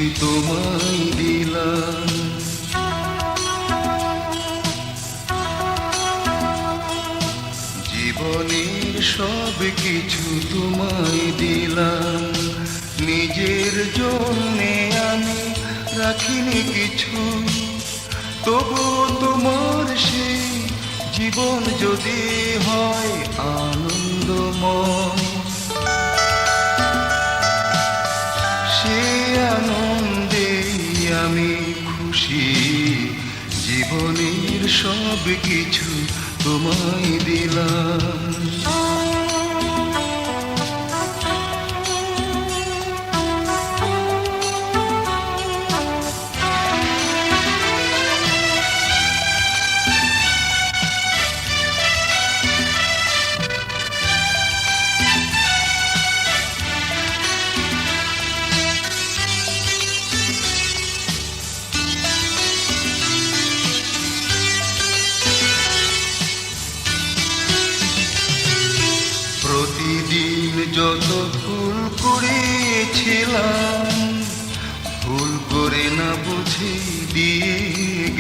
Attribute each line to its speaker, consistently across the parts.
Speaker 1: কিছুই তোমায় দিলাম। জীবনের সব কিছু তোমায় দিলাম, নিজের জন্যে আমি রাখিনি কিছু। তবুও তোমার সেই জীবন যদি হয় আনন্দময়, সে আনন্দেই আমি খুশি। জীবনের সব কিছু তোমায় দিলাম। প্রতিদিন যত ভুল করেছিলাম, ভুল করে না বুঝে দিয়ে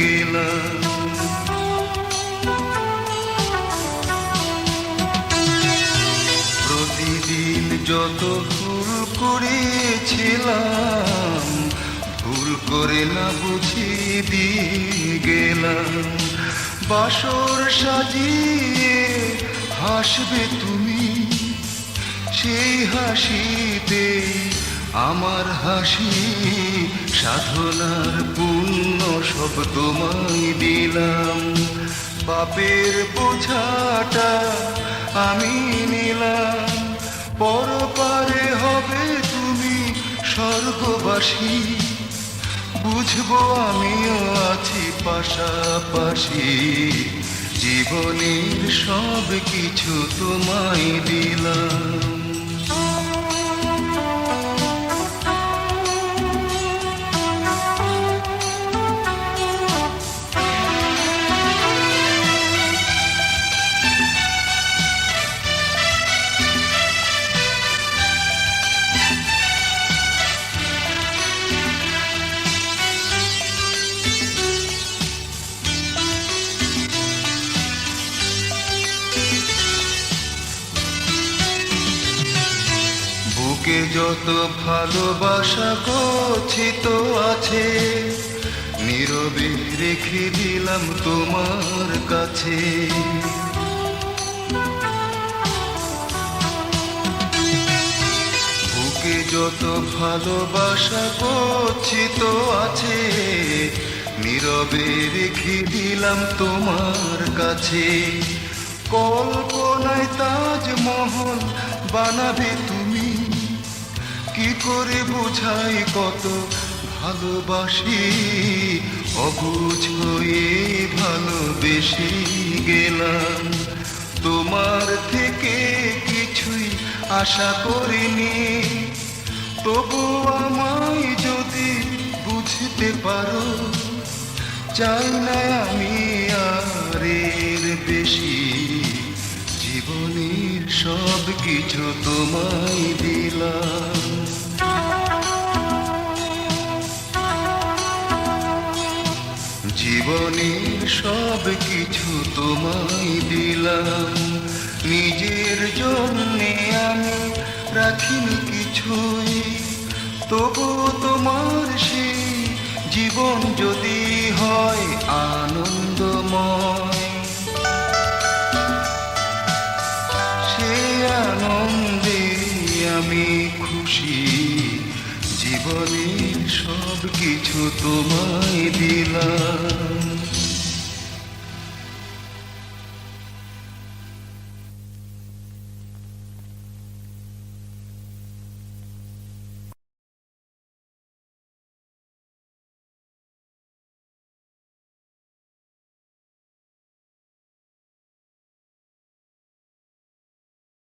Speaker 1: গেলাম। প্রতিদিন যত ভুল করেছিলাম, ভুল করে না বুঝে দিয়ে গেলাম। বাসর সাজিয়ে হাসবে তুমি, সেই হাসিতে আমার হাসি। সাধনার পুণ্য সব তোমায় দিলাম, পাপের বোঝাটা আমি নিলাম। পরপারে হবে তুমি স্বর্গবাসী, বুঝবো আমিও আছি পাশাপাশি। জীবনের সব কিছু তোমায় দিলাম। বুকে যত ভালোবাসা গচ্ছিত আছে, নীরবে রেখে দিলাম তোমার কাছে। বুকে যত ভালোবাসা গচ্ছিত আছে, নীরবে রেখে দিলাম তোমার কাছে। কল্পনায় তাজমহল বানাবে তুমি, কি করে বোঝাই কত ভালোবাসি। অবুঝ হয়ে ভালোবেসে গেলাম, তোমার থেকে কিছুই আশা করিনি। তবু আমায় যদি বুঝতে পারো, চাই না আমি আর এর বেশি। জীবনের সব কিছু তোমায় দিলাম। জীবনের সব কিছু তোমায় দিলাম, নিজের জন্যে আমি রাখিনি কিছুই। তবু তোমার সেই জীবন যদি হয় আনন্দময়, সে আনন্দে আমি খুশি। জীবনের সব কিছু তোমায় দিলাম।